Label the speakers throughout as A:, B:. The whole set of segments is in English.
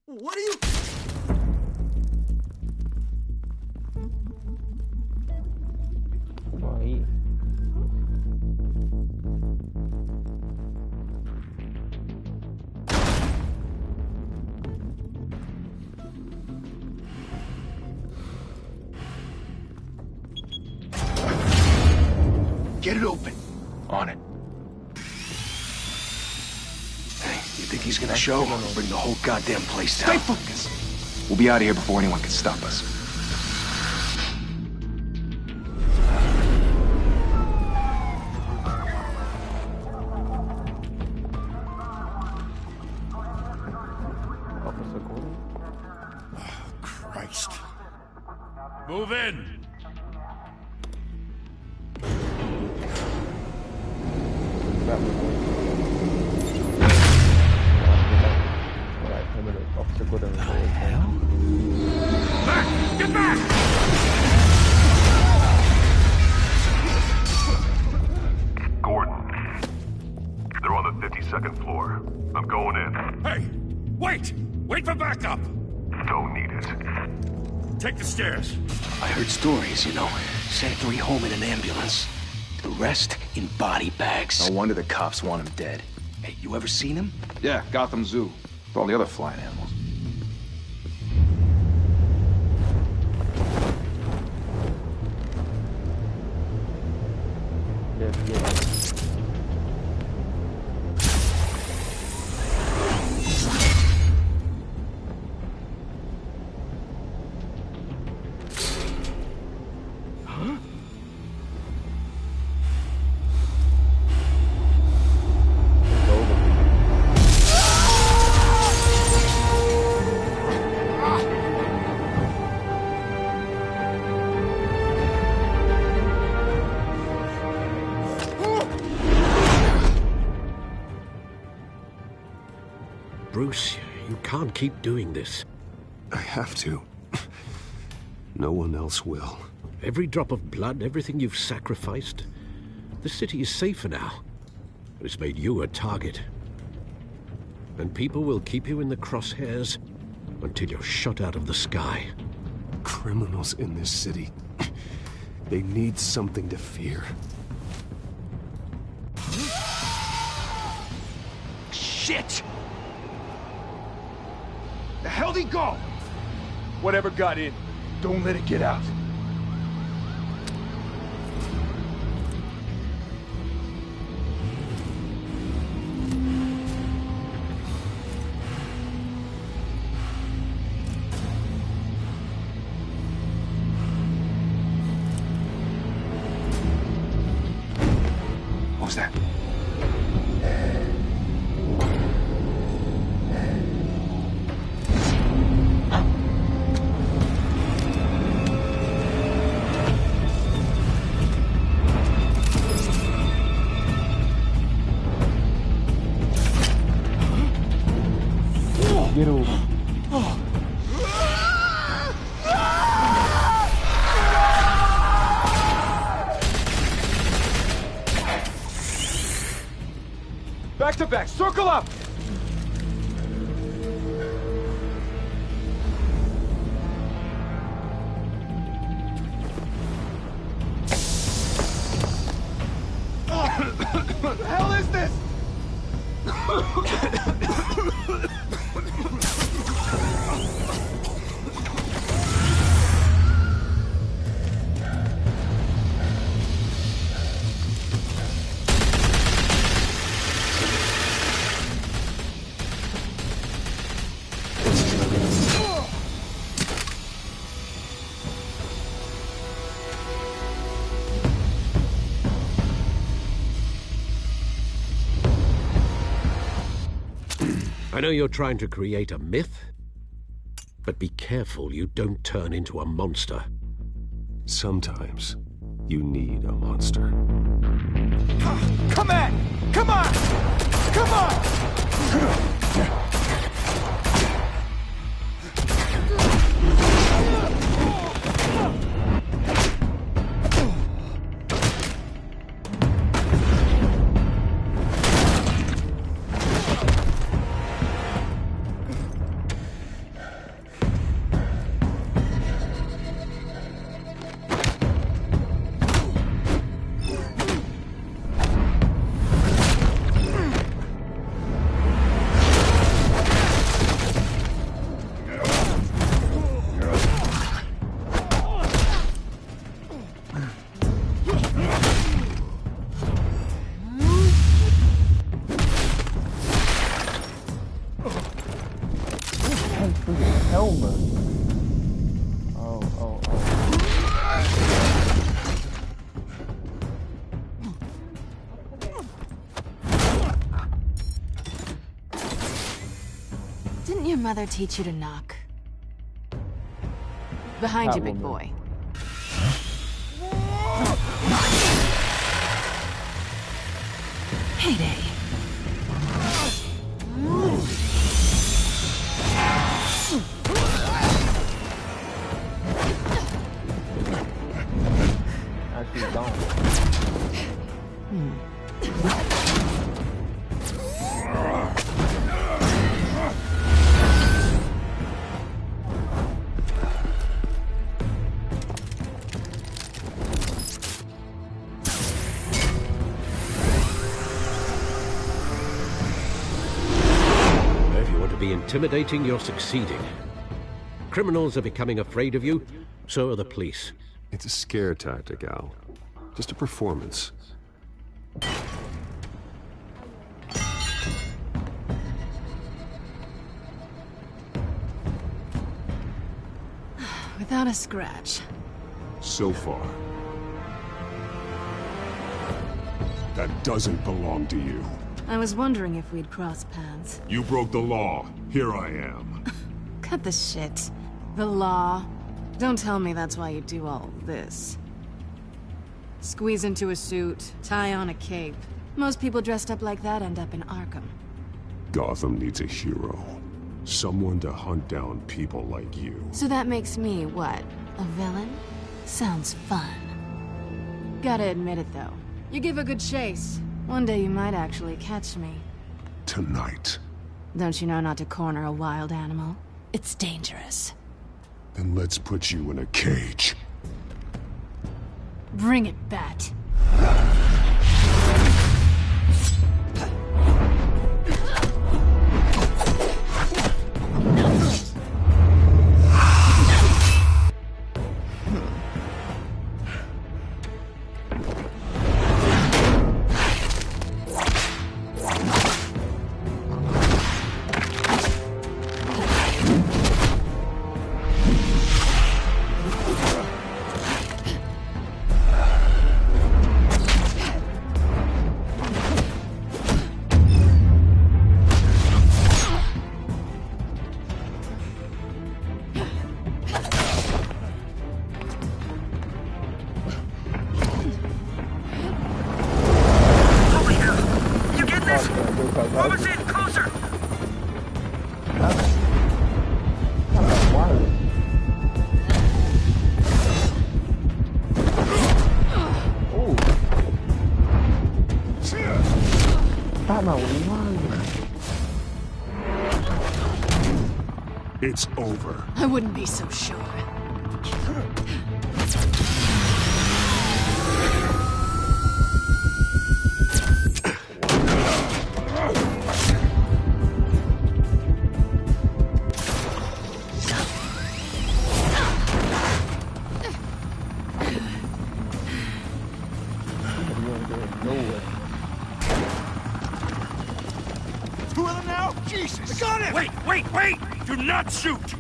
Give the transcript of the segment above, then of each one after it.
A: What are you...
B: Why?
A: Get it open.
C: On it.
A: You think he's gonna show? Bring the whole goddamn place down.
C: Stay focused! We'll be out of here before anyone can stop us.
B: Officer Gordon?
A: Oh, Christ.
D: Move in!
B: That was Alright, him and Officer Gordon was always there.
D: Back! Get back!
E: Gordon. They're on the 52nd floor. I'm going in.
D: Hey! Wait! Wait for backup!
E: Don't need it.
D: Take the stairs.
A: I heard stories, you know. Sent 3 home in an ambulance. The rest in body bags.
C: No wonder the cops want him dead.
A: Hey, you ever seen him?
C: Yeah, Gotham Zoo. With all the other flying animals.
B: Yeah.
F: Bruce, you can't keep doing this.
G: I have to. No one else will.
F: Every drop of blood, everything you've sacrificed. The city is safer now. But it's made you a target. And people will keep you in the crosshairs until you're shot out of the sky.
G: Criminals in this city. They need something to fear.
A: Shit! The hell'd he go?
C: Whatever got in, don't let it get out. What was that?
B: Get over.
C: Back to back, circle up!
F: I know you're trying to create a myth, but be careful you don't turn into a monster.
G: Sometimes you need a monster.
C: Come at! Come on! Come on!
B: Helmet. Oh.
H: Didn't your mother teach you to knock? Behind you, big
B: Catwoman.
H: boy. Heyday.
B: Actually gone.
F: If you want to be intimidating, you're succeeding. Criminals are becoming afraid of you, so are the police.
G: It's a scare tactic, Al. Just a performance.
H: Without a scratch.
G: So far. That doesn't belong to you.
H: I was wondering if we'd cross paths.
G: You broke the law. Here I am.
H: Cut the shit. The law. Don't tell me that's why you do all this. Squeeze into a suit, tie on a cape. Most people dressed up like that end up in Arkham.
G: Gotham needs a hero. Someone to hunt down people like you.
H: So that makes me, what, a villain? Sounds fun. Gotta admit it, though. You give a good chase. One day you might actually catch me.
G: Tonight.
H: Don't you know not to corner a wild animal? It's dangerous.
G: Then let's put you in a cage.
H: Bring it, Bat.
G: It's over.
H: I wouldn't be so sure.
C: Two of them now? Jesus! I got him!
D: Wait! Do not shoot!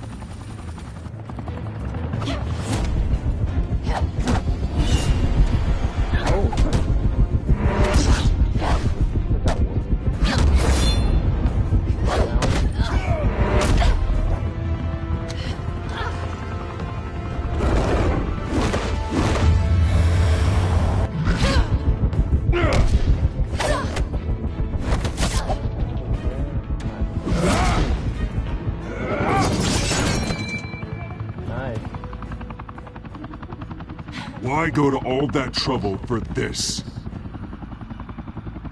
G: Why go to all that trouble for this?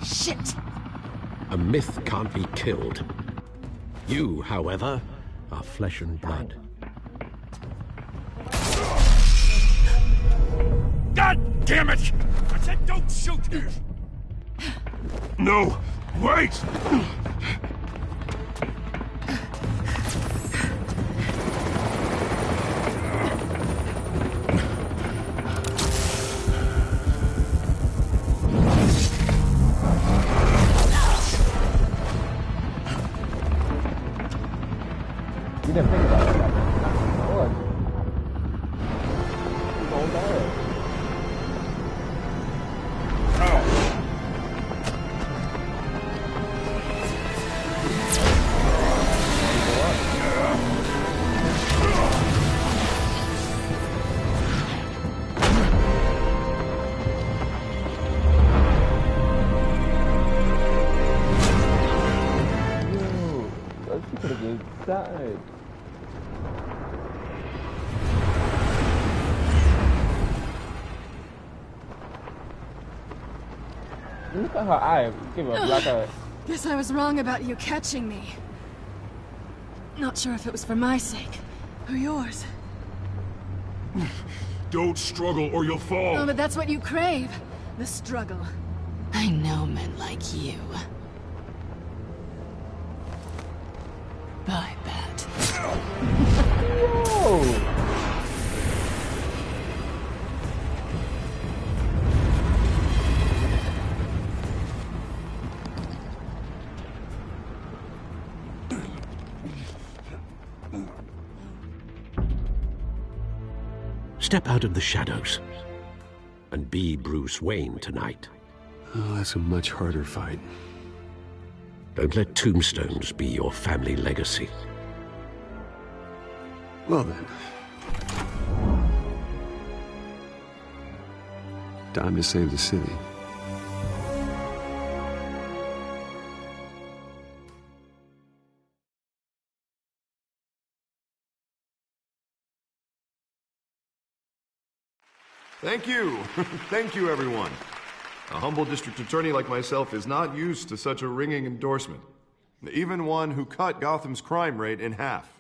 H: Shit!
F: A myth can't be killed. You, however, are flesh and blood.
D: God damn it! I said don't shoot!
G: No! Wait!
B: You didn't think about it. Look. He's all dead. She could have gave that. Look at her eye. Give her a black eye.
H: Guess I was wrong about you catching me. Not sure if it was for my sake or yours.
G: Don't struggle or you'll fall.
H: Oh, but that's what you crave. The struggle. I know men like you. Bye, Bat.
B: Whoa!
F: Step out of the shadows and be Bruce Wayne tonight.
G: Oh, that's a much harder fight.
F: Don't let tombstones be your family legacy.
G: Well then. Time to save the city.
E: Thank you. Thank you, everyone. A humble district attorney like myself is not used to such a ringing endorsement. Even one who cut Gotham's crime rate in half.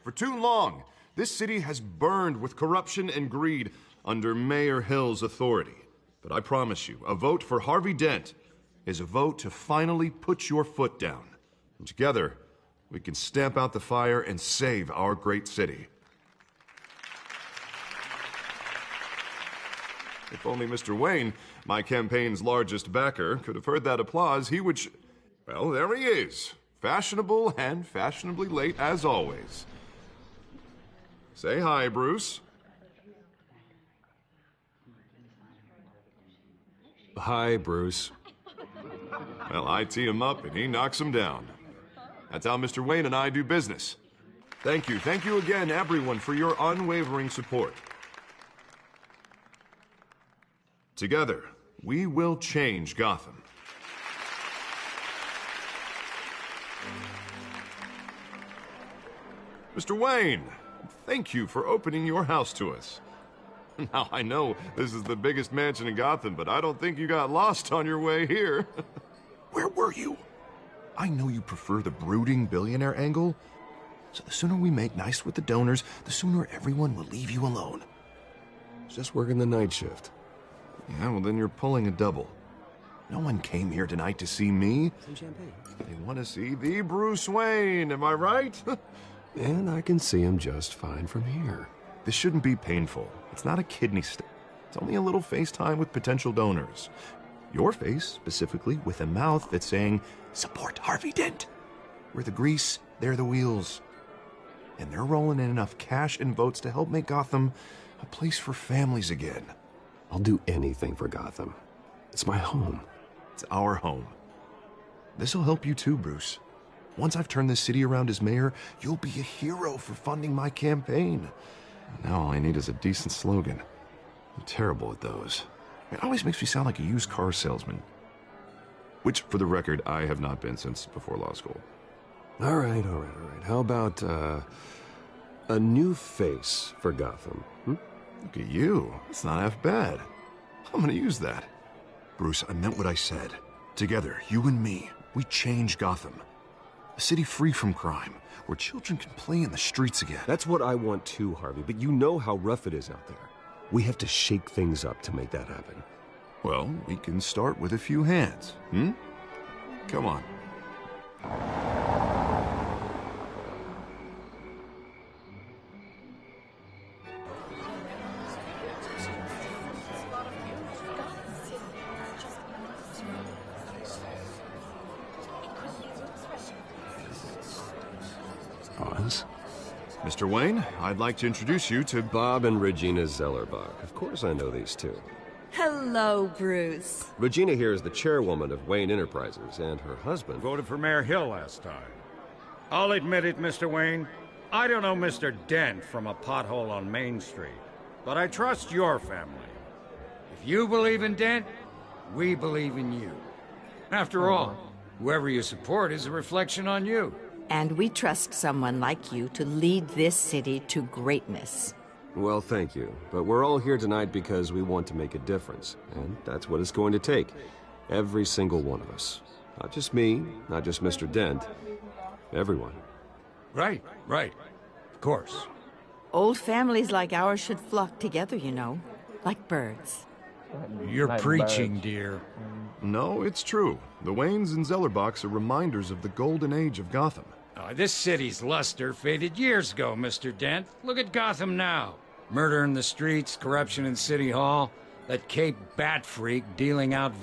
E: For too long, this city has burned with corruption and greed under Mayor Hill's authority. But I promise you, a vote for Harvey Dent is a vote to finally put your foot down. And together, we can stamp out the fire and save our great city. If only Mr. Wayne, my campaign's largest backer, could have heard that applause, he would well, there he is. Fashionable and fashionably late as always. Say hi, Bruce.
G: Hi, Bruce.
E: Well, I tee him up and he knocks him down. That's how Mr. Wayne and I do business. Thank you again, everyone, for your unwavering support. Together, we will change Gotham. Mr. Wayne, thank you for opening your house to us. Now, I know this is the biggest mansion in Gotham, but I don't think you got lost on your way here. Where were you? I know you prefer the brooding billionaire angle, so the sooner we make nice with the donors, the sooner everyone will leave you alone.
G: Just working the night shift.
E: Yeah, well, then you're pulling a double. No one came here tonight to see me.
I: Some champagne.
E: They want to see the Bruce Wayne, am I right?
G: And I can see him just fine from here.
E: This shouldn't be painful. It's not a kidney stone. It's only a little FaceTime with potential donors. Your face, specifically, with a mouth that's saying, "Support Harvey Dent." We're the grease, they're the wheels. And they're rolling in enough cash and votes to help make Gotham a place for families again.
G: I'll do anything for Gotham. It's my home.
E: It's our home. This'll help you too, Bruce. Once I've turned this city around as mayor, you'll be a hero for funding my campaign. Now all I need is a decent slogan. I'm terrible at those. It always makes me sound like a used car salesman. Which, for the record, I have not been since before law school.
G: All right. How about, a new face for Gotham?
E: Look at you. It's not half bad. I'm gonna use that. Bruce, I meant what I said. Together, you and me, we change Gotham. A city free from crime, where children can play in the streets again.
G: That's what I want too, Harvey, but you know how rough it is out there. We have to shake things up to make that happen.
E: Well, we can start with a few hands, Come on.
G: Oz?
E: Mr. Wayne, I'd like to introduce you to
G: Bob and Regina Zellerbach. Of course I know these two.
I: Hello, Bruce.
G: Regina here is the chairwoman of Wayne Enterprises, and her husband...
D: Voted for Mayor Hill last time. I'll admit it, Mr. Wayne. I don't know Mr. Dent from a pothole on Main Street, but I trust your family. If you believe in Dent, we believe in you. After all, whoever you support is a reflection on you.
I: And we trust someone like you to lead this city to greatness.
G: Well, thank you. But we're all here tonight because we want to make a difference. And that's what it's going to take. Every single one of us. Not just me, not just Mr. Dent. Everyone.
D: Right. Of course.
I: Old families like ours should flock together, you know. Like birds.
D: You're
B: Like
D: preaching,
B: birds.
D: dear.
E: No, it's true. The Waynes and Zellerbachs are reminders of the golden age of Gotham.
D: This city's luster faded years ago, Mr. Dent. Look at Gotham now. Murder in the streets, corruption in City Hall, that Cape Bat freak dealing out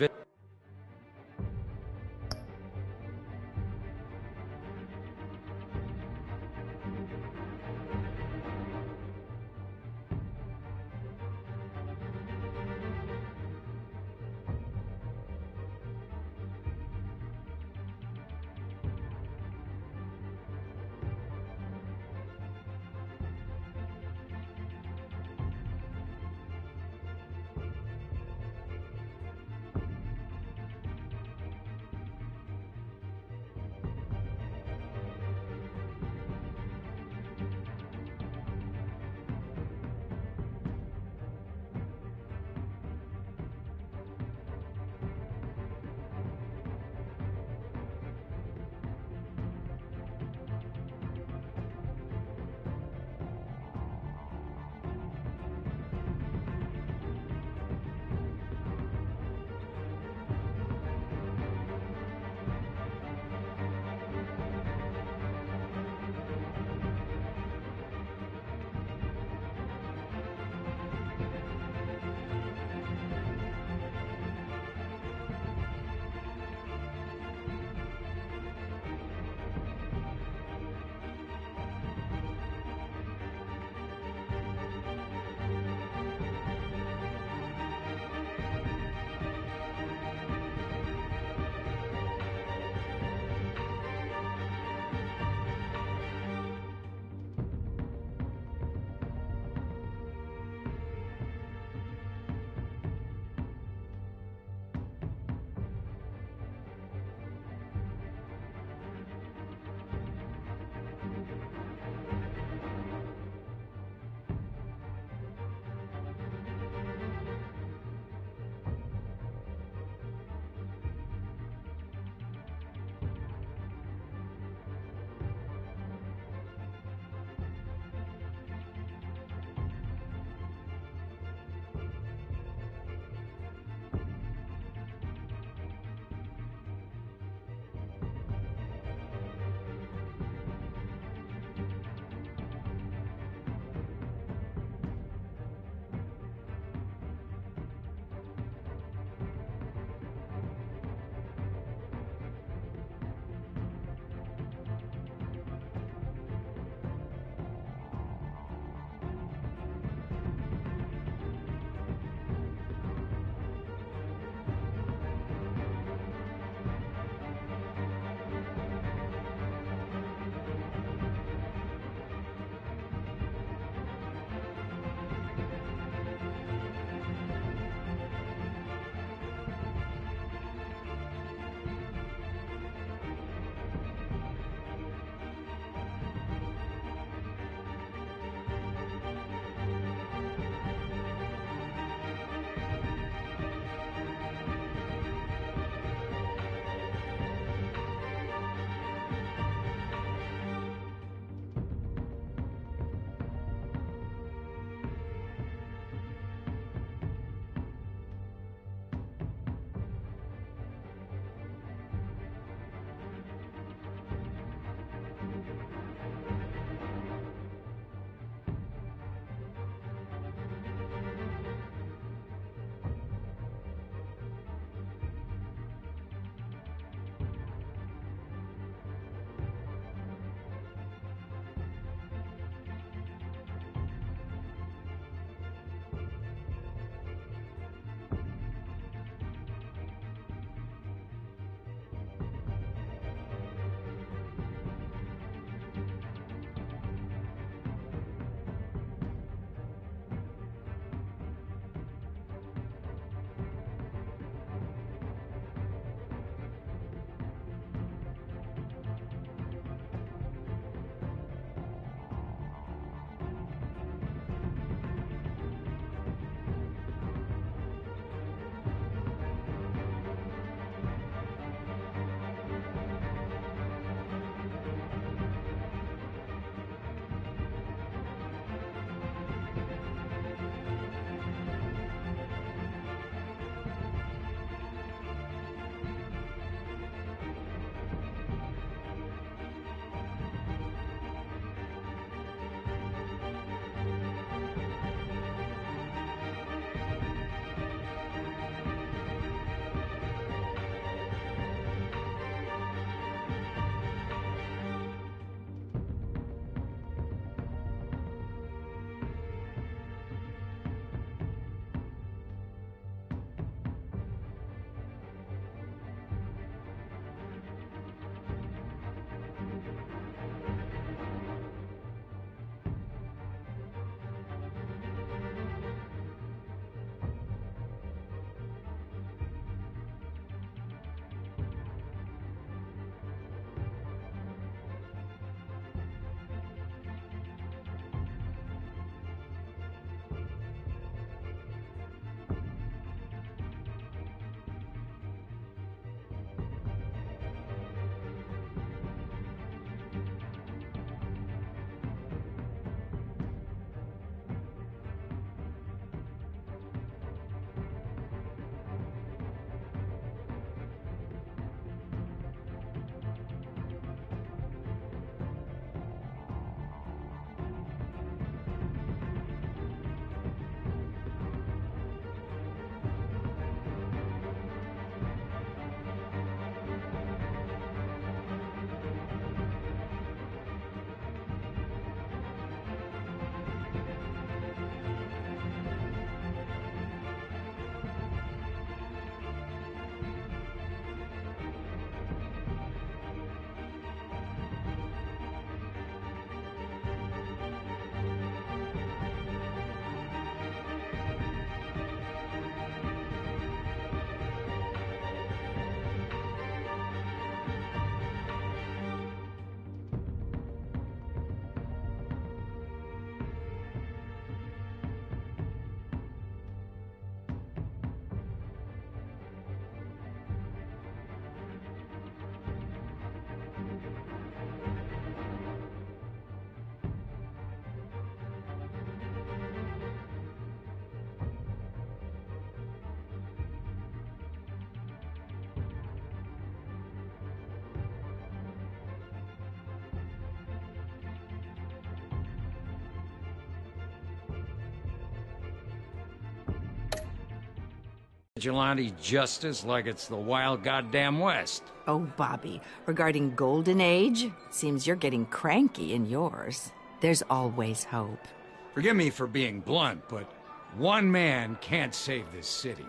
D: vigilante justice like it's the wild goddamn West.
I: Oh, Bobby, regarding Golden Age, seems you're getting cranky in yours. There's always hope.
D: Forgive me for being blunt, but one man can't save this city.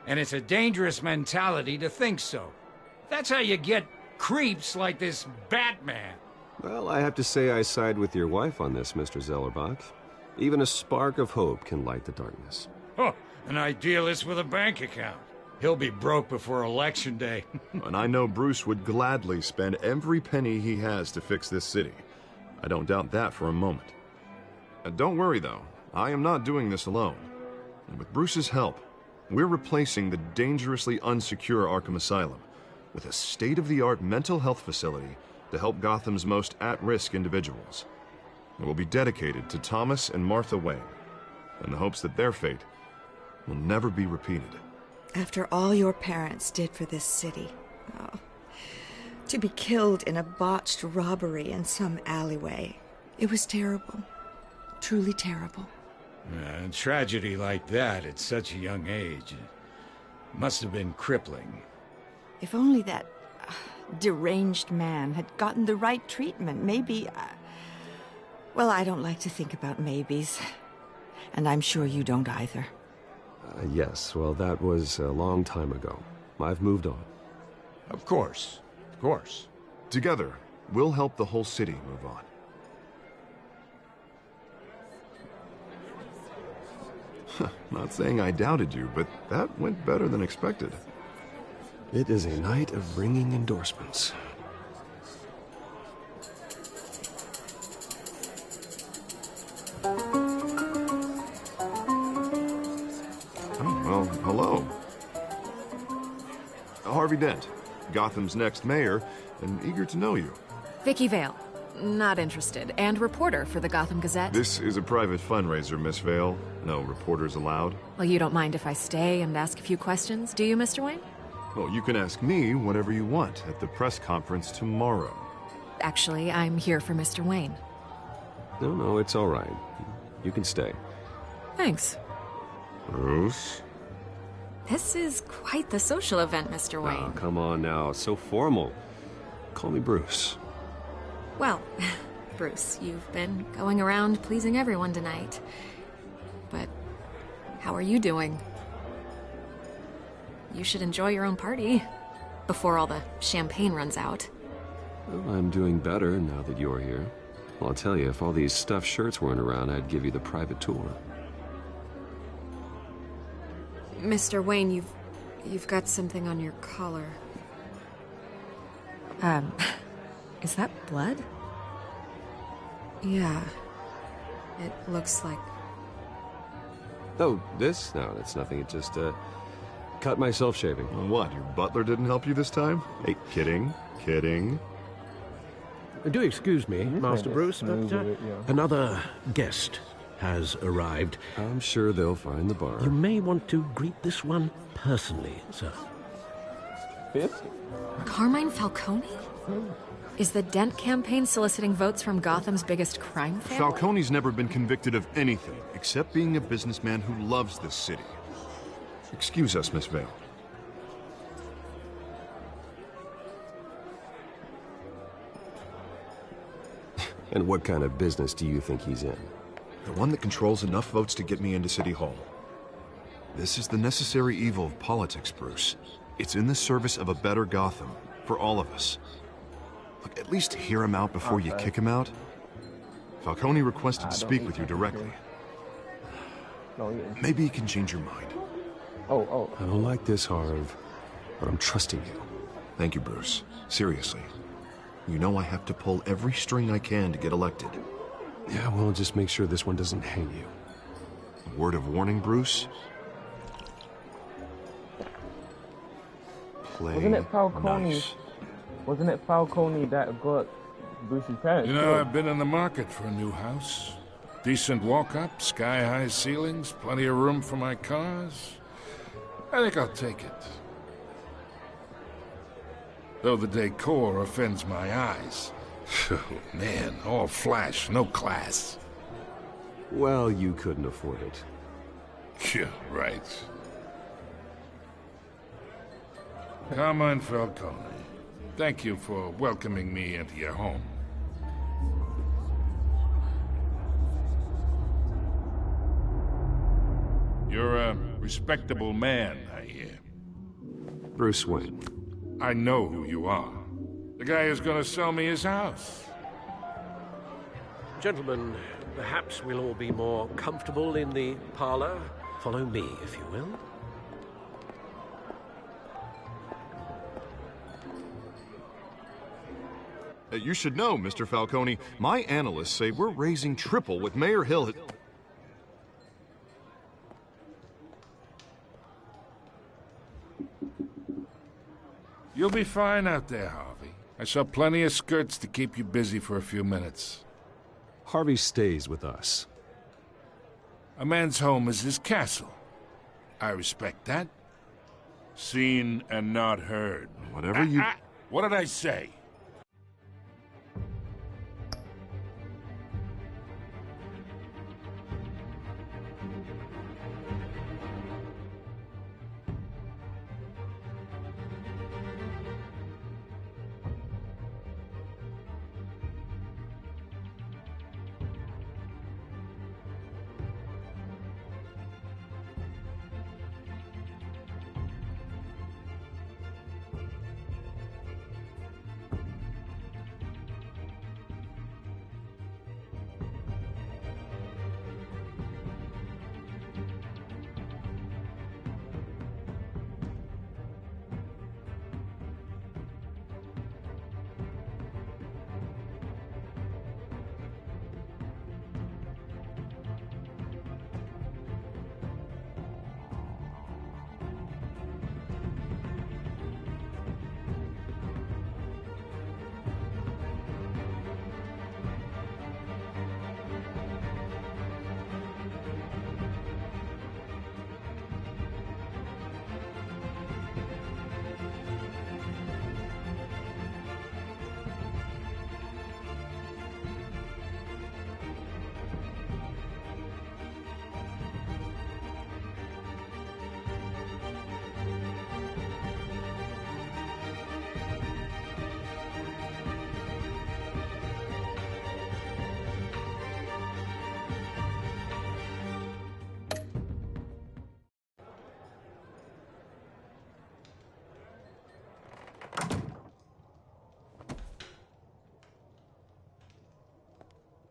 D: And it's a dangerous mentality to think so. That's how you get creeps like this Batman.
G: Well, I have to say I side with your wife on this, Mr. Zellerbach. Even a spark of hope can light the darkness.
D: Huh, an idealist with a bank account. He'll be broke before Election Day.
E: And I know Bruce would gladly spend every penny he has to fix this city. I don't doubt that for a moment. Don't worry, though. I am not doing this alone. And with Bruce's help, we're replacing the dangerously unsecure Arkham Asylum with a state-of-the-art mental health facility to help Gotham's most at-risk individuals. It will be dedicated to Thomas and Martha Wayne, in the hopes that their fate will never be repeated.
J: After all your parents did for this city, to be killed in a botched robbery in some alleyway, it was terrible. Truly terrible.
D: A tragedy like that at such a young age must have been crippling.
I: If only that deranged man had gotten the right treatment, maybe... well, I don't like to think about maybes. And I'm sure you don't either.
G: Yes, well, that was a long time ago. I've moved on.
D: Of course. Of course.
E: Together, we'll help the whole city move on. Not saying I doubted you, but that went better than expected.
G: It is a night of ringing endorsements.
E: Oh, well, hello. Harvey Dent, Gotham's next mayor, and eager to know you.
H: Vicky Vale. Not interested. And reporter for the Gotham Gazette.
E: This is a private fundraiser, Miss Vale. No reporters allowed.
H: Well, you don't mind if I stay and ask a few questions, do you, Mr. Wayne?
E: Well, you can ask me whatever you want at the press conference tomorrow.
H: Actually, I'm here for Mr. Wayne.
G: No, it's all right. You can stay.
H: Thanks.
E: Bruce?
H: This is quite the social event, Mr. Wayne.
G: Oh, come on now. So formal. Call me Bruce.
H: Well, Bruce, you've been going around pleasing everyone tonight. But how are you doing? You should enjoy your own party before all the champagne runs out.
G: Well, I'm doing better now that you're here. Well, I'll tell you, if all these stuffed shirts weren't around, I'd give you the private tour.
H: Mr. Wayne, you've got something on your collar. Is that blood? Yeah. It looks like...
G: Oh, this? No, that's nothing. It just, cut myself shaving.
E: What, your butler didn't help you this time? Hey, kidding.
F: Do excuse me, Master Bruce, but another guest has arrived.
G: I'm sure they'll find the bar.
F: You may want to greet this one personally, sir.
H: Carmine Falcone? Is the Dent campaign soliciting votes from Gotham's biggest crime family?
E: Falcone's never been convicted of anything except being a businessman who loves this city. Excuse us, Miss Vale.
G: And what kind of business do you think he's in?
E: The one that controls enough votes to get me into City Hall. This is the necessary evil of politics, Bruce. It's in the service of a better Gotham, for all of us. Look, at least hear him out before you kick him out. Falcone requested to speak with you directly. Maybe he can change your mind.
G: I don't like this, Harv, but I'm trusting you.
E: Thank you, Bruce. Seriously. You know I have to pull every string I can to get elected.
G: Yeah, well, just make sure this one doesn't hang you.
E: A word of warning, Bruce? Play
B: Wasn't it Falcone?
E: nice.
B: Wasn't it Falcone that got Bruce's parents?
C: You know, I've been in the market for a new house. Decent walk-up, sky-high ceilings, plenty of room for my cars. I think I'll take it. Though the decor offends my eyes. Oh, man, all flash, no class.
G: Well, you couldn't afford it.
C: Yeah, right. Carmine Falcone, thank you for welcoming me into your home. You're a respectable man, I hear.
G: Bruce Wayne.
C: I know who you are. The guy who's gonna sell me his house.
F: Gentlemen, perhaps we'll all be more comfortable in the parlor. Follow me, if you will.
E: You should know, Mr. Falcone, my analysts say we're raising triple what Mayor Hill had...
C: You'll be fine out there, Harvey. I saw plenty of skirts to keep you busy for a few minutes.
G: Harvey stays with us.
C: A man's home is his castle. I respect that. Seen and not heard.
E: Whatever you...
C: What did I say?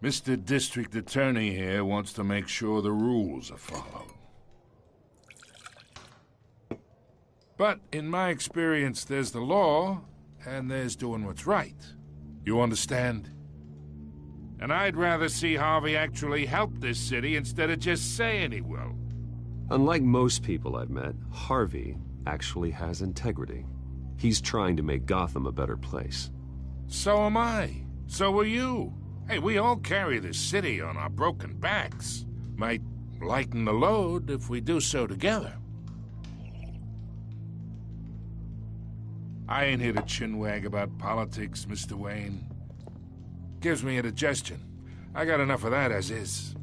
C: Mr. District Attorney here wants to make sure the rules are followed. But in my experience, there's the law, and there's doing what's right. You understand? And I'd rather see Harvey actually help this city instead of just saying he will.
G: Unlike most people I've met, Harvey actually has integrity. He's trying to make Gotham a better place.
C: So am I. So are you. Hey, we all carry this city on our broken backs. Might lighten the load if we do so together. I ain't here to chinwag about politics, Mr. Wayne. Gives me indigestion. I got enough of that as is.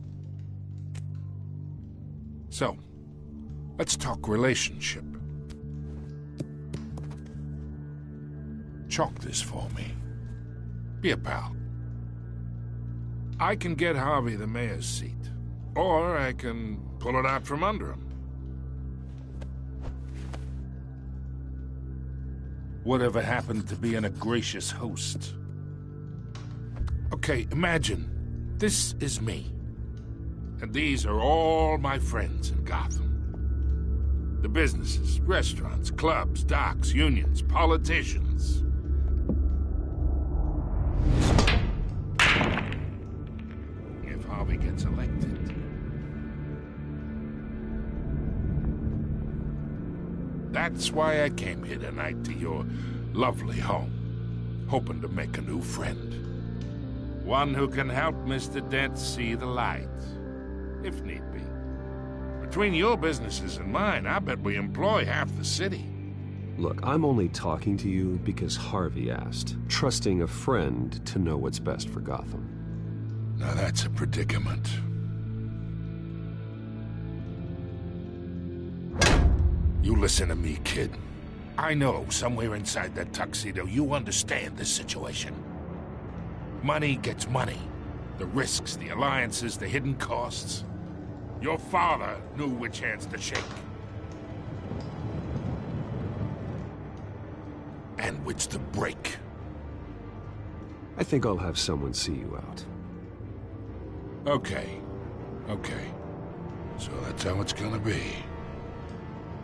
C: So, let's talk relationship. Chalk this for me. Be a pal. I can get Harvey the mayor's seat, or I can pull it out from under him. Whatever happened to being a gracious host? Okay, imagine, this is me. And these are all my friends in Gotham. The businesses, restaurants, clubs, docks, unions, politicians. If Harvey gets elected, that's why I came here tonight to your lovely home, hoping to make a new friend. One who can help Mr. Dent see the light, if need be. Between your businesses and mine, I bet we employ half the city.
G: Look, I'm only talking to you because Harvey asked, trusting a friend to know what's best for Gotham.
C: Now that's a predicament. You listen to me, kid. I know somewhere inside that tuxedo you understand this situation. Money gets money. The risks, the alliances, the hidden costs. Your father knew which hands to shake. And which to break.
G: I think I'll have someone see you out.
C: Okay. Okay. So that's how it's gonna be.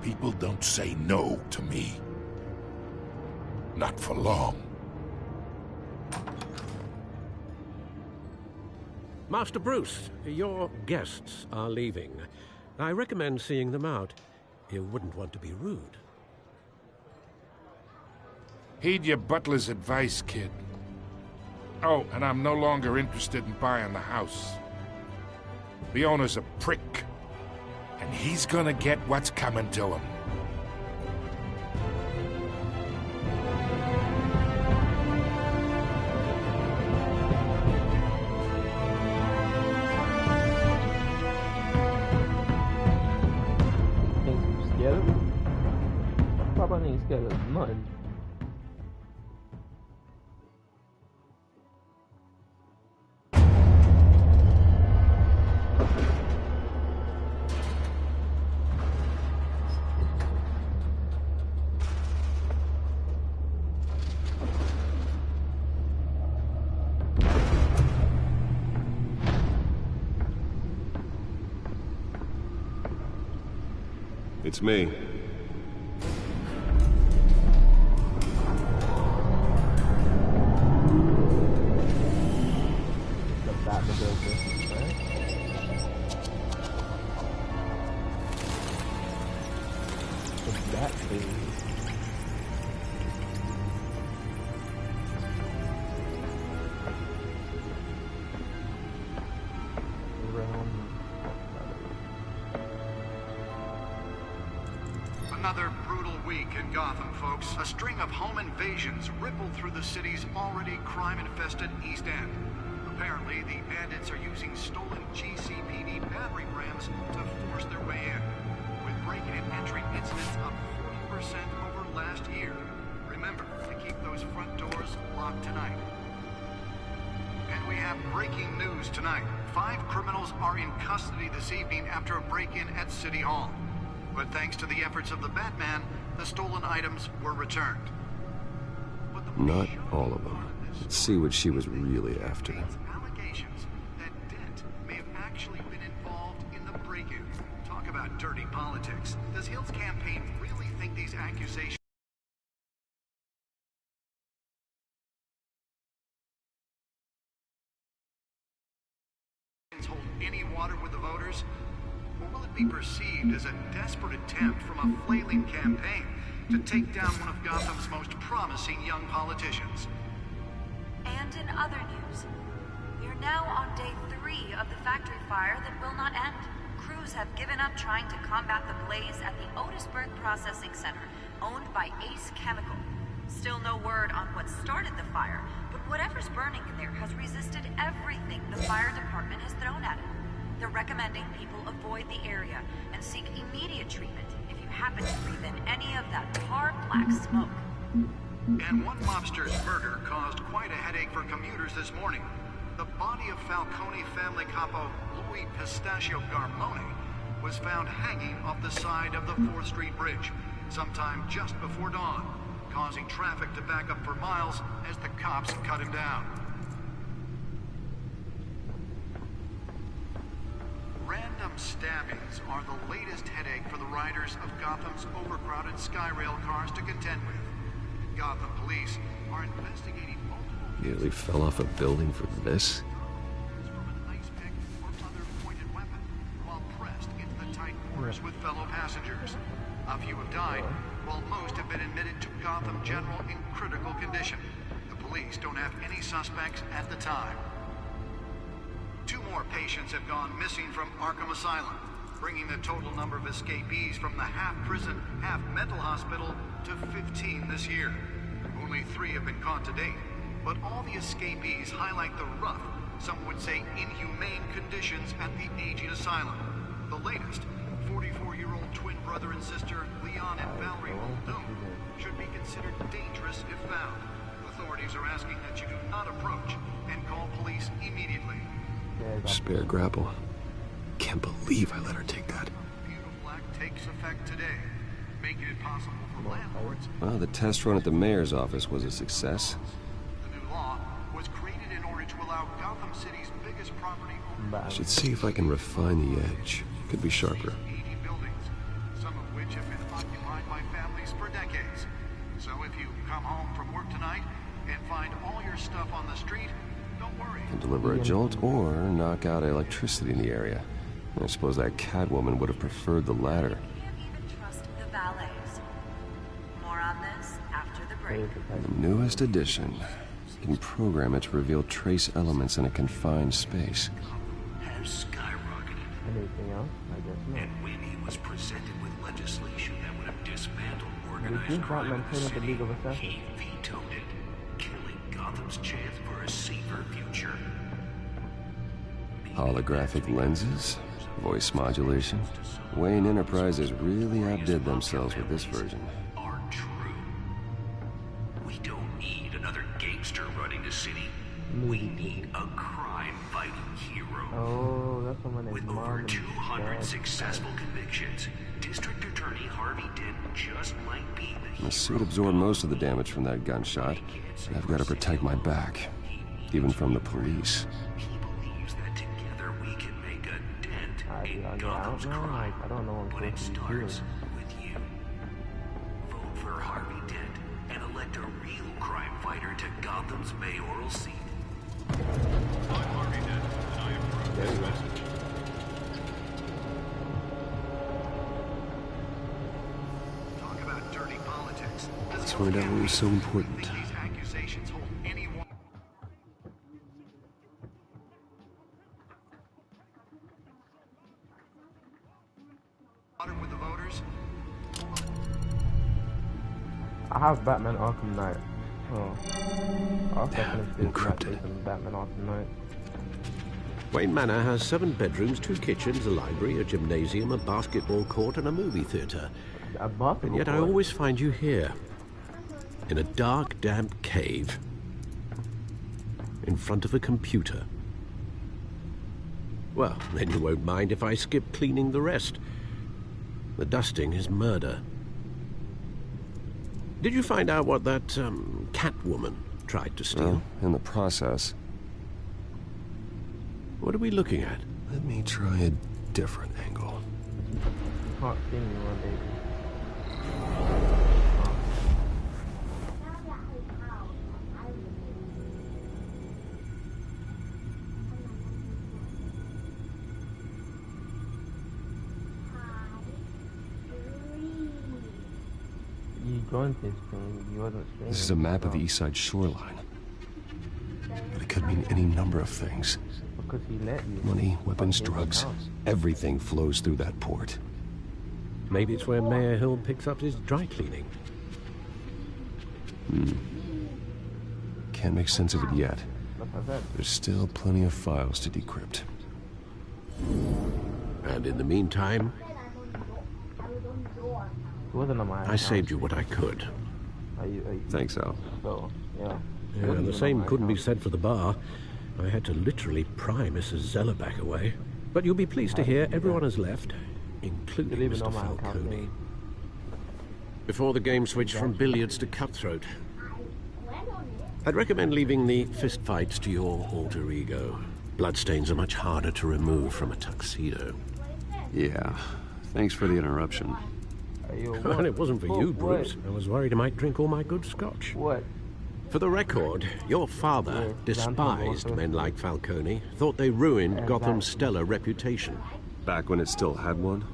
C: People don't say no to me. Not for long.
F: Master Bruce, your guests are leaving. I recommend seeing them out. You wouldn't want to be rude.
C: Heed your butler's advice, kid. Oh, and I'm no longer interested in buying the house. The owner's a prick. And he's gonna get what's coming to him.
B: Ain't scared of it? Papa ain't scared of nothing.
G: It's me.
B: The Batmobile, right? The Bat thing.
K: Another brutal week in Gotham, folks. A string of home invasions rippled through the city's already crime-infested East End. Apparently, the bandits are using stolen GCPD battering rams to force their way in, with breaking and entering incidents up 40% over last year. Remember to keep those front doors locked tonight. And we have breaking news tonight. 5 criminals are in custody this evening after a break-in at City Hall. But thanks to the efforts of the Batman, the stolen items were returned.
G: Not all of them. Let's see what she was really after.
K: Allegations that Dent may have actually been involved in the break-in. Talk about dirty politics. Does Hill's campaign really think these accusations hold any water with the voters? Or will it be perceived as a desperate attempt from a flailing campaign to take down one of Gotham's most promising young politicians?
L: And in other news, we are now on day 3 of the factory fire that will not end. Crews have given up trying to combat the blaze at the Otisburg Processing Center, owned by Ace Chemical. Still no word on what started the fire, but whatever's burning in there has resisted everything the fire department has thrown at it. They're recommending people avoid the area and seek immediate treatment if you happen to breathe in any of that tar black smoke.
K: And one mobster's murder caused quite a headache for commuters this morning. The body of Falcone family capo Louis Pistachio Garmone was found hanging off the side of the 4th Street Bridge sometime just before dawn, causing traffic to back up for miles as the cops cut him down. Random stabbings are the latest headache for the riders of Gotham's overcrowded Skyrail cars to contend with. Gotham police are investigating multiple...
G: Nearly fell off a building for this?
K: ...from an ice pick or other pointed weapon while pressed into the tight quarters with fellow passengers. A few have died, while most have been admitted to Gotham General in critical condition. The police don't have any suspects at the time. 2 more patients have gone missing from Arkham Asylum, bringing the total number of escapees from the half-prison, half-mental hospital to 15 this year. Only 3 have been caught to date, but all the escapees highlight the rough, some would say inhumane conditions at the aging asylum. The latest, 44-year-old twin brother and sister, Leon and Valerie Muldoon, should be considered dangerous if found. Authorities are asking that you do not approach and call police immediately.
G: Spare grapple. Can't believe I let her take that.
K: Beautiful Act takes effect today, making it possible for landlords.
G: Well, the test run at the mayor's office was a success.
K: The new law was created in order to allow Gotham City's biggest property owners.
G: I should see if I can refine the edge. Could be sharper.
K: 80 buildings, some of which have been occupied by families for decades. So if you come home from work tonight and find all your stuff on the street, don't worry.
G: Can deliver a jolt or knock out electricity in the area. I suppose that Catwoman would have preferred the latter.
L: Can't even trust the valets. More on this after the break.
G: The newest addition. You can program it to reveal trace elements in a confined space.
A: Has skyrocketed.
B: Anything else? I guess not.
A: And when he was presented with legislation that would have dismantled
B: Did you
A: organized crime
B: Batman
A: in the
B: turn up the
A: city,
B: League of Assassins?
A: he vetoed it, killing Gotham's chance for a safer future.
G: Holographic lenses? Voice modulation? Wayne Enterprises really outdid themselves with this version.
A: Are true. We don't need another gangster running the city. We need a crime-fighting hero.
B: Oh, that's someone named
A: With
B: Mom
A: over
B: and
A: 200
B: Dad.
A: successful convictions, District Attorney Harvey Dent just might be the
G: My suit absorbed most of the damage from that gunshot, and I've got to protect my back, even from the police.
A: He believes that together we can make a dent in
B: I
A: Gotham's
B: don't know.
A: crime.
B: I don't know what
A: But
B: I'm
A: it
B: supposed to be
A: starts
B: doing.
A: with you. Vote for Harvey Dent and elect a real crime fighter to Gotham's mayoral seat.
K: I'm Harvey Dent, and I approve this message. Talk about dirty politics.
G: Let's find out what was so important.
K: These accusations hold anyone. With the voters.
B: I have Batman Arkham Knight. Oh. I'll definitely
G: encrypted.
B: Batman Arkham Knight.
F: Wayne Manor has 7 bedrooms, 2 kitchens, a library, a gymnasium, a basketball court, and a movie theater.
B: A basketball
F: And yet I
B: court?
F: always find you here, in a dark, damp cave, in front of a computer. Well, then you won't mind if I skip cleaning the rest. The dusting is murder. Did you find out what that, Catwoman tried to steal?
G: Well, in the process.
F: What are we looking at?
G: Let me try a different angle.
B: Can't see me one day. You joined this thing, you wasn't streaming.
G: This is a map of the East Side shoreline. But it could mean any number of things.
B: Because he let you.
G: Money, weapons,
B: Fuck his
G: drugs.
B: house.
G: Everything flows through that port.
F: Maybe it's where Mayor Hill picks up his dry cleaning.
G: Can't make sense of it yet.
B: Like I said.
G: There's still plenty of files to decrypt.
F: And in the meantime,
B: It wasn't on my
F: I saved you what I could.
G: Thanks, Al.
B: So, yeah.
F: Yeah, and the same couldn't be said for the bar. I had to literally pry Mrs. Zellerback away. But you'll be pleased to hear everyone has left, including
B: Leave it
F: Mr.
B: on my account,
F: Falcone.
B: please.
F: Before the game switched from billiards to cutthroat, I'd recommend leaving the fistfights to your alter ego. Bloodstains are much harder to remove from a tuxedo.
G: Yeah. Thanks for the interruption.
F: And it wasn't for you, Bruce. I was worried I might drink all my good scotch.
B: What?
F: For the record, your father despised men like Falcone, thought they ruined Gotham's stellar reputation.
G: Back when it still had one?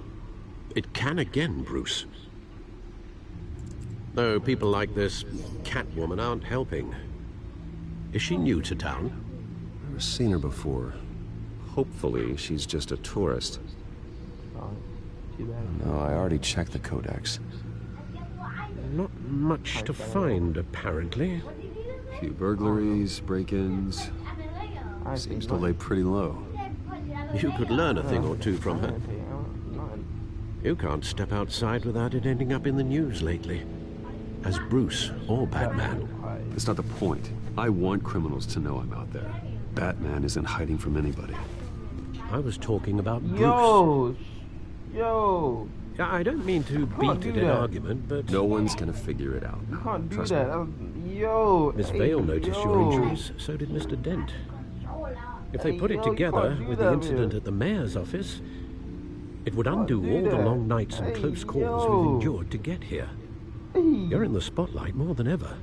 F: It can again, Bruce. Though people like this Catwoman aren't helping. Is she new to town?
G: Never seen her before. Hopefully, she's just a tourist. No, I already checked the codex.
F: Not much to find, apparently.
G: Few burglaries, break-ins. Seems to lay pretty low.
F: You could learn a thing or two from her. You can't step outside without it ending up in the news lately. As Bruce or Batman.
G: That's not the point. I want criminals to know I'm out there. Batman isn't hiding from anybody.
F: I was talking about Bruce.
B: Yo!
F: I don't mean to beat it in argument, but...
G: No one's gonna figure it out.
B: You can't do
G: Trust
B: that.
G: me.
B: Yo!
F: Miss Vale noticed your injuries, so did Mr. Dent. If they put it together with the incident at the mayor's office, it would undo all the long nights and close calls we've endured to get here. You're in the spotlight more than ever.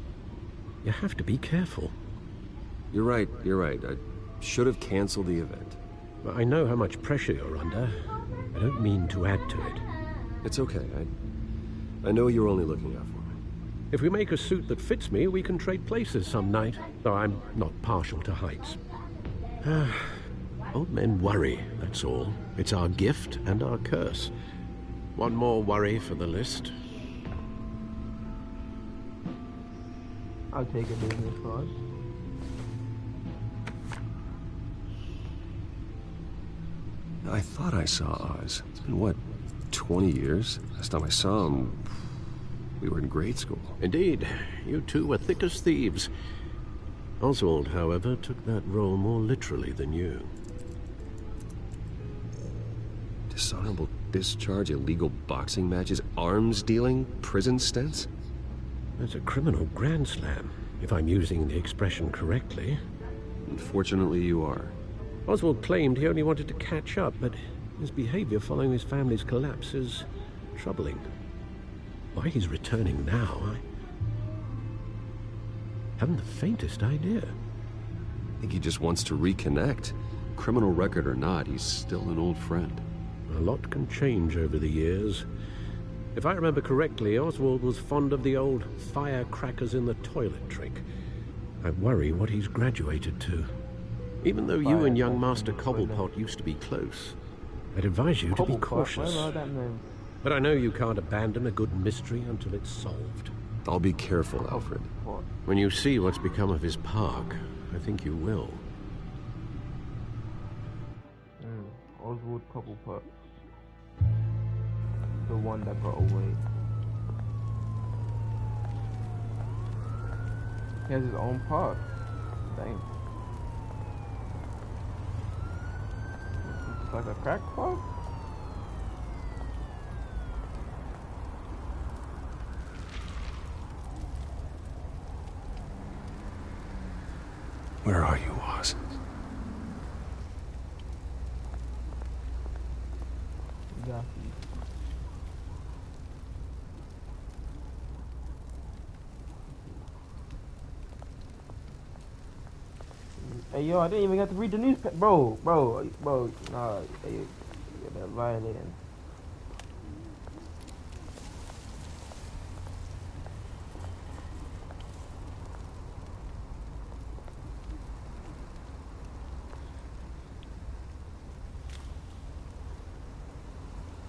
F: You have to be careful.
G: You're right. I should have canceled the event.
F: I know how much pressure you're under. I don't mean to add to it.
G: It's okay. I know you're only looking out for me.
F: If we make a suit that fits me, we can trade places some night. Though I'm not partial to heights. Old men worry, that's all. It's our gift and our curse. One more worry for the list.
B: I'll take a business card.
G: I thought I saw Oz. It's been, what, 20 years? Last time I saw him, we were in grade school.
F: Indeed. You two were thick as thieves. Oswald, however, took that role more literally than you.
G: Dishonorable discharge, illegal boxing matches, arms dealing, prison stints?
F: That's a criminal grand slam, if I'm using the expression correctly.
G: Unfortunately, you are.
F: Oswald claimed he only wanted to catch up, but his behavior following his family's collapse is troubling. Why he's returning now, I haven't the faintest idea.
G: I think he just wants to reconnect. Criminal record or not, he's still an old friend.
F: A lot can change over the years. If I remember correctly, Oswald was fond of the old firecrackers in the toilet trick. I worry what he's graduated to. Even though you and young Master Cobblepot used to be close, I'd advise you to be cautious. But I know you can't abandon a good mystery until it's solved.
G: I'll be careful, Alfred.
F: When you see what's become of his park, I think you will.
B: Oswald Cobblepot. The one that got away. He has his own park. Dang. It's like a crack park?
G: Where are you, Oz?
B: Yeah. Hey yo, I didn't even get to read the newspaper, bro, nah, hey, you got that violating.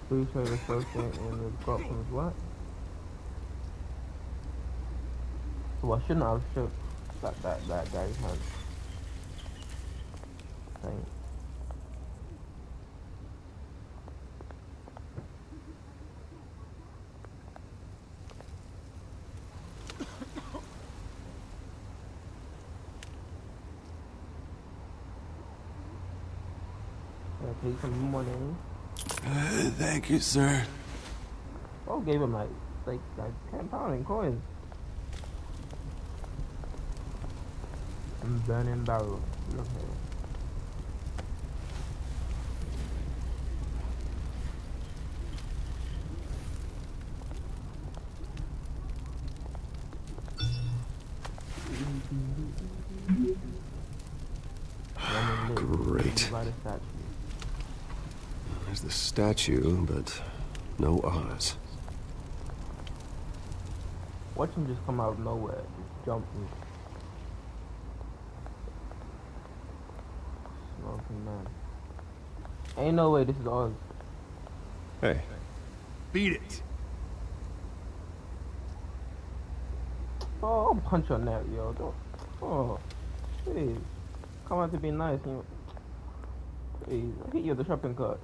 B: Please show the first thing in the got from his what? Well, I shouldn't have shook that guy's hand. Dang. Take some money.
M: Thank you, sir.
B: Oh, gave him like 10 pounds in coins. And burning barrel. Look here.
G: Great. There's the statue, but no Oz.
B: Watch him just come out of nowhere, just jump and... Smoking man. Ain't no way this is Oz.
G: Hey.
M: Beat it.
B: Oh, I'll punch your neck, yo. Don't... Oh, please. Come out to be nice. You... Please, I'll hit you with the shopping cart.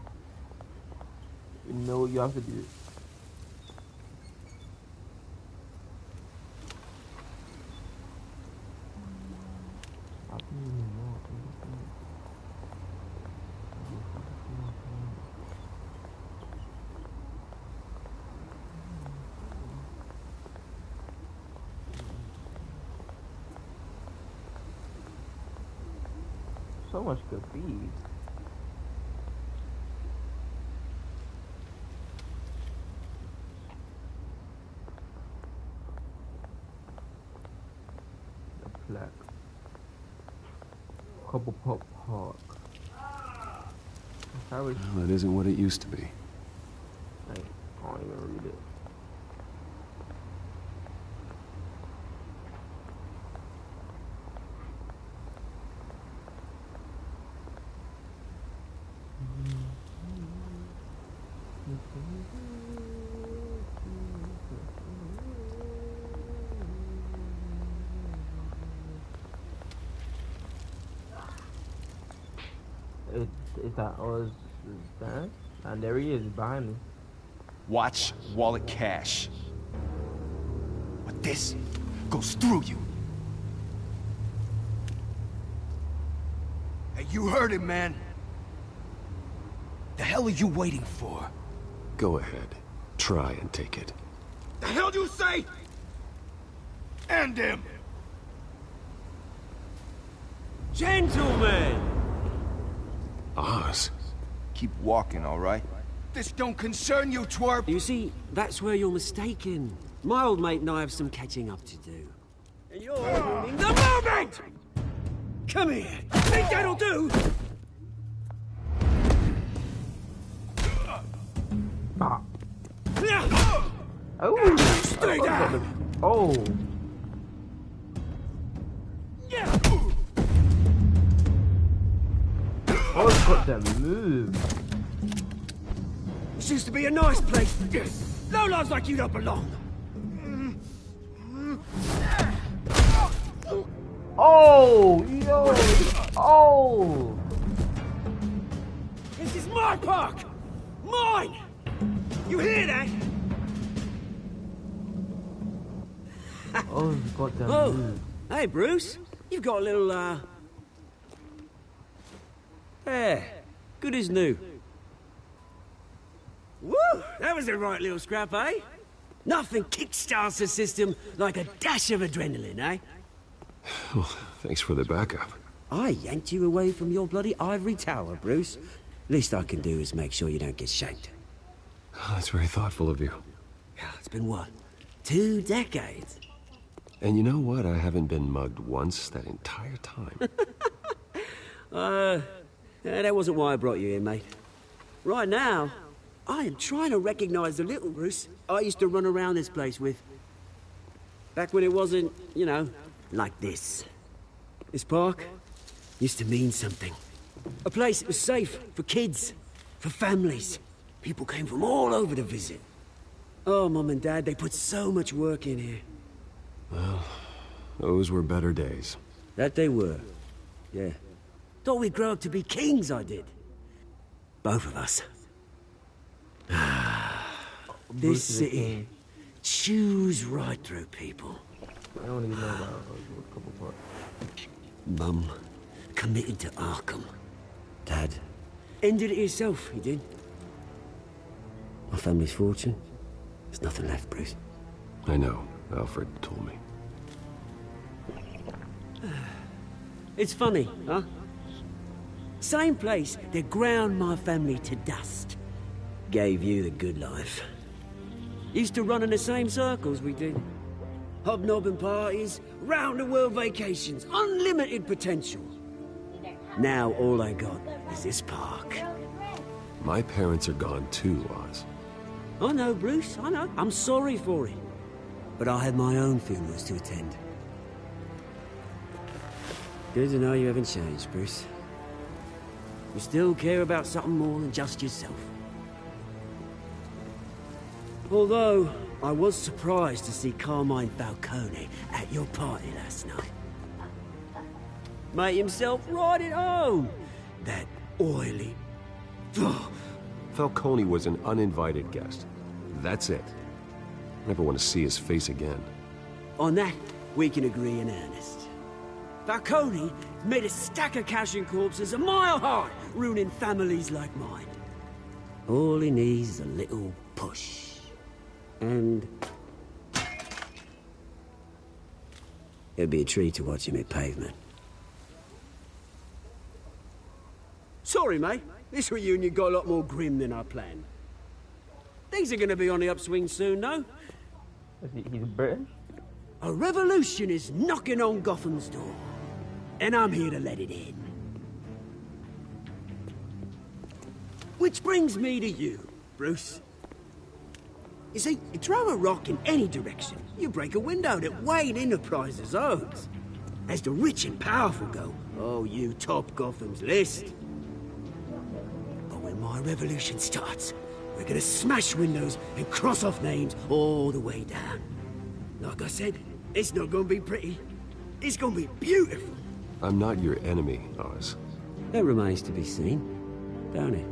B: You know what you have to do. So much good feed. The plaque. Couple Pop Park.
G: Well, it isn't what it used to be.
B: I can't even read it. Is that or is that? And there he is behind me.
N: Watch wallet cash. But this goes through you. Hey, you heard him, man. The hell are you waiting for?
G: Go ahead. Try and take it.
N: The hell do you say? End him!
O: Gentlemen!
G: Oz.
N: Keep walking, all right? This don't concern you, twerp!
O: You see, that's where you're mistaken. My old mate and I have some catching up to do. And you're ruining the moment! Come here! Think that'll do?
B: Ah. Oh!
O: Stay down!
B: Oh! Oh, it's got to move.
O: This used to be a nice place. No lives like you don't belong.
B: Oh! Yo! Oh!
O: This is my park! Mine! You hear that?
B: Oh, it's got to move.
O: Hey, Bruce. You've got a little, Yeah, good as new. Woo! That was a right little scrap, eh? Nothing kickstarts the system like a dash of adrenaline, eh?
G: Well, thanks for the backup.
O: I yanked you away from your bloody ivory tower, Bruce. Least I can do is make sure you don't get shanked.
G: Oh, that's very thoughtful of you.
O: Yeah, it's been what? 2 decades?
G: And you know what? I haven't been mugged once that entire time.
O: That wasn't why I brought you here, mate. Right now, I am trying to recognize the little Bruce I used to run around this place with. Back when it wasn't, you know, like this. This park used to mean something. A place that was safe for kids, for families. People came from all over to visit. Oh, Mum and Dad, they put so much work in here.
G: Well, those were better days.
O: That they were, yeah. Thought we'd grow up to be kings, I did. Both of us. This city chews right through people.
B: I don't even know about a couple parts.
O: Mum committed to Arkham. Dad ended it himself, he did. My family's fortune, there's nothing left, Bruce.
G: I know. Alfred told me.
O: It's funny, huh? Same place that ground my family to dust. Gave you the good life. Used to run in the same circles we did. Hobnobbing parties, round-the-world vacations, unlimited potential. Now all I got is this park.
G: My parents are gone too, Oz.
O: I know, Bruce, I know. I'm sorry for it. But I had my own funerals to attend. Good to know you haven't changed, Bruce. You still care about something more than just yourself. Although, I was surprised to see Carmine Falcone at your party last night. Made himself right at home. That oily,
G: Falcone was an uninvited guest. That's it. Never want to see his face again.
O: On that, we can agree in earnest. Falcone made a stack of cash and corpses a mile high, ruining families like mine. All he needs is a little push. And... it'd be a treat to watch him hit pavement. Sorry, mate. This reunion got a lot more grim than I planned. Things are gonna be on the upswing soon, though.
B: He's British?
O: A revolution is knocking on Gotham's door. And I'm here to let it in. Which brings me to you, Bruce. You see, you throw a rock in any direction, you break a window that Wayne Enterprises owns. As the rich and powerful go, oh, you top Gotham's list. But when my revolution starts, we're gonna smash windows and cross off names all the way down. Like I said, it's not gonna be pretty. It's gonna be beautiful.
G: I'm not your enemy, Oz.
O: That remains to be seen, don't it?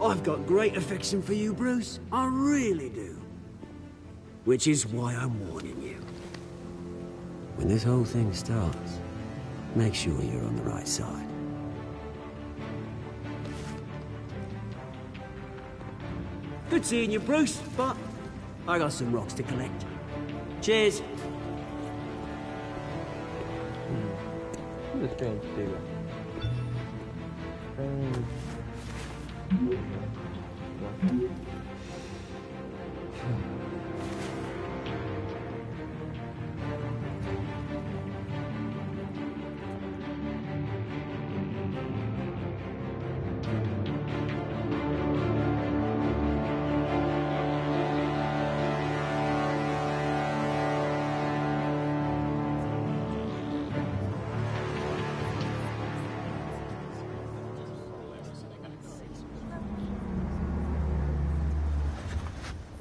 O: I've got great affection for you, Bruce. I really do. Which is why I'm warning you. When this whole thing starts, make sure you're on the right side. Good seeing you, Bruce, but I got some rocks to collect. Cheers.
B: He's a strange dude.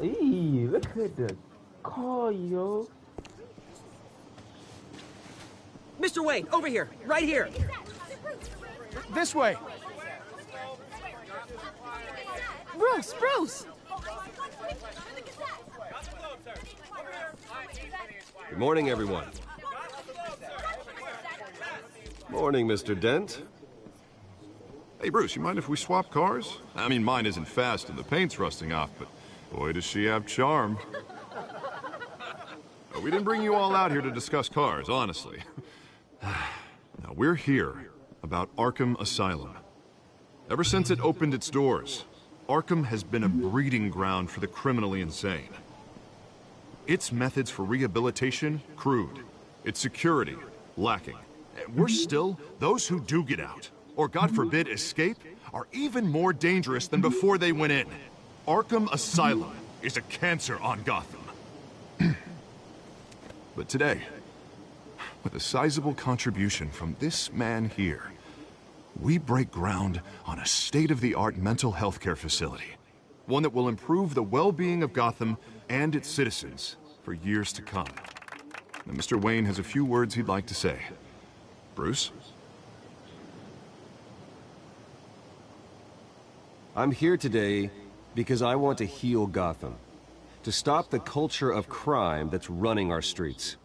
B: Eee, look at the car, yo.
O: Mr. Wayne, over here, right here.
M: This way.
H: Bruce, Bruce!
G: Good morning, everyone. Morning, Mr. Dent.
E: Hey, Bruce, you mind if we swap cars? I mean, mine isn't fast and the paint's rusting off, but boy, does she have charm. We didn't bring you all out here to discuss cars, honestly. Now, we're here about Arkham Asylum. Ever since it opened its doors, Arkham has been a breeding ground for the criminally insane. Its methods for rehabilitation, crude. Its security, lacking. Worse still, those who do get out, or God forbid escape, are even more dangerous than before they went in. Arkham Asylum is a cancer on Gotham. But today, with a sizable contribution from this man here, we break ground on a state-of-the-art mental health care facility. One that will improve the well-being of Gotham and its citizens for years to come. Now, Mr. Wayne has a few words he'd like to say. Bruce?
G: I'm here today because I want to heal Gotham. To stop the culture of crime that's running our streets.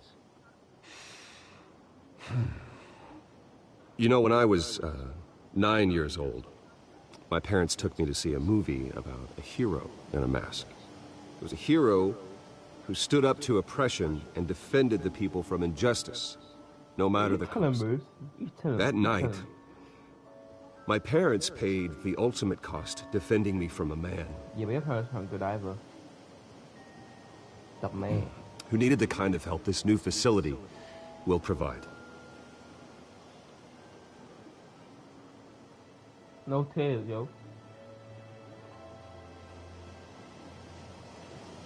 G: You know, when I was 9 years old, my parents took me to see a movie about a hero in a mask. It was a hero who stood up to oppression and defended the people from injustice, no matter the cost. That night, my parents paid the ultimate cost defending me from a man. Who needed the kind of help this new facility will provide.
B: No tails, yo.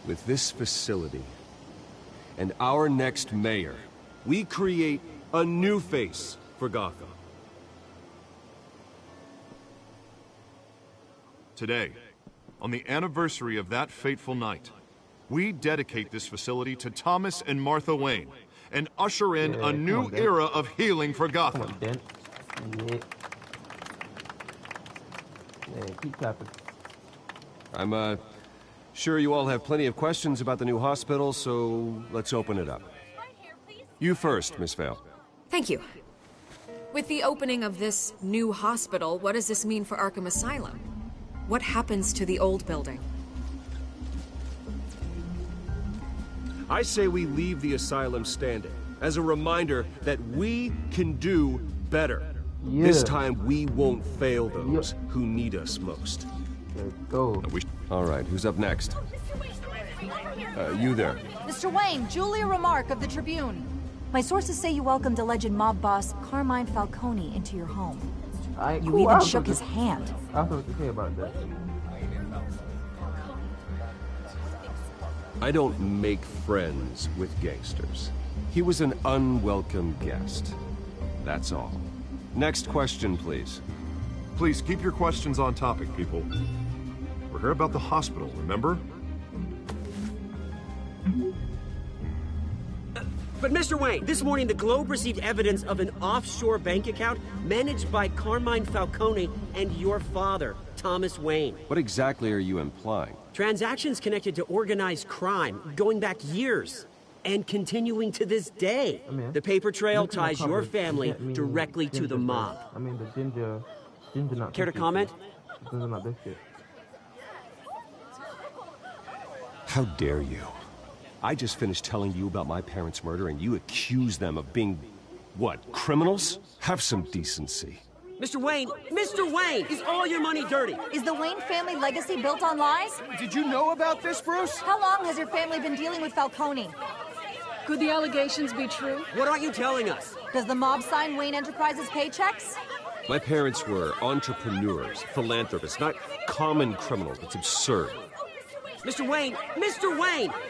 G: With this facility and our next mayor, we create a new face for Gotham.
E: Today, on the anniversary of that fateful night, we dedicate this facility to Thomas and Martha Wayne and usher in a new era of healing for Gotham.
B: Yeah, keep tapping.
G: I'm, sure you all have plenty of questions about the new hospital, so let's open it up. You first, Miss Vale.
P: Thank you. With the opening of this new hospital, what does this mean for Arkham Asylum? What happens to the old building?
G: I say we leave the asylum standing, as a reminder that we can do better.
B: Yeah.
G: This time we won't fail those who need us most.
B: Let's go.
G: All right, who's up next? You there.
Q: Mr. Wayne, Julia Remark of the Tribune. My sources say you welcomed alleged mob boss Carmine Falcone into your home. You even shook his hand.
B: I have something to say about that.
G: I don't make friends with gangsters. He was an unwelcome guest. That's all. Next question, please.
E: Please keep your questions on topic, people. We're here about the hospital, remember?
O: But Mr. Wayne, this morning the Globe received evidence of an offshore bank account managed by Carmine Falcone and your father, Thomas Wayne.
G: What exactly are you implying?
O: Transactions connected to organized crime going back years and continuing to this day. The paper trail ties your family directly to the mob.
B: I mean, the ginger not.
O: Care to comment?
B: Ginger not biscuit.
G: How dare you? I just finished telling you about my parents' murder and you accuse them of being, what, criminals? Have some decency.
O: Mr. Wayne, is all your money dirty?
Q: Is the Wayne family legacy built on lies?
M: Did you know about this, Bruce?
Q: How long has your family been dealing with Falcone?
P: Could the allegations be true?
O: What aren't you telling us?
Q: Does the mob sign Wayne Enterprises paychecks?
G: My parents were entrepreneurs, philanthropists, not common criminals. It's absurd.
O: Mr. Wayne!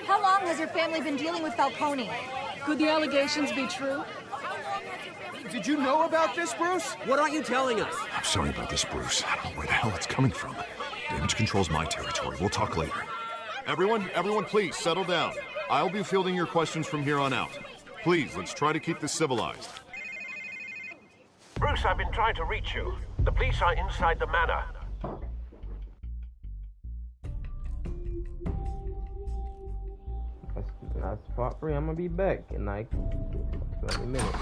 Q: How long has your family been dealing with Falcone?
P: Could the allegations be true?
M: Did you know about this, Bruce?
O: What aren't you telling us?
E: I'm sorry about this, Bruce. I don't know where the hell it's coming from. Damage control's my territory. We'll talk later. Everyone, please, settle down. I'll be fielding your questions from here on out. Please, let's try to keep this civilized.
R: Bruce, I've been trying to reach you. The police are inside the manor.
B: That's part 3. I'm gonna be back in like 30 minutes.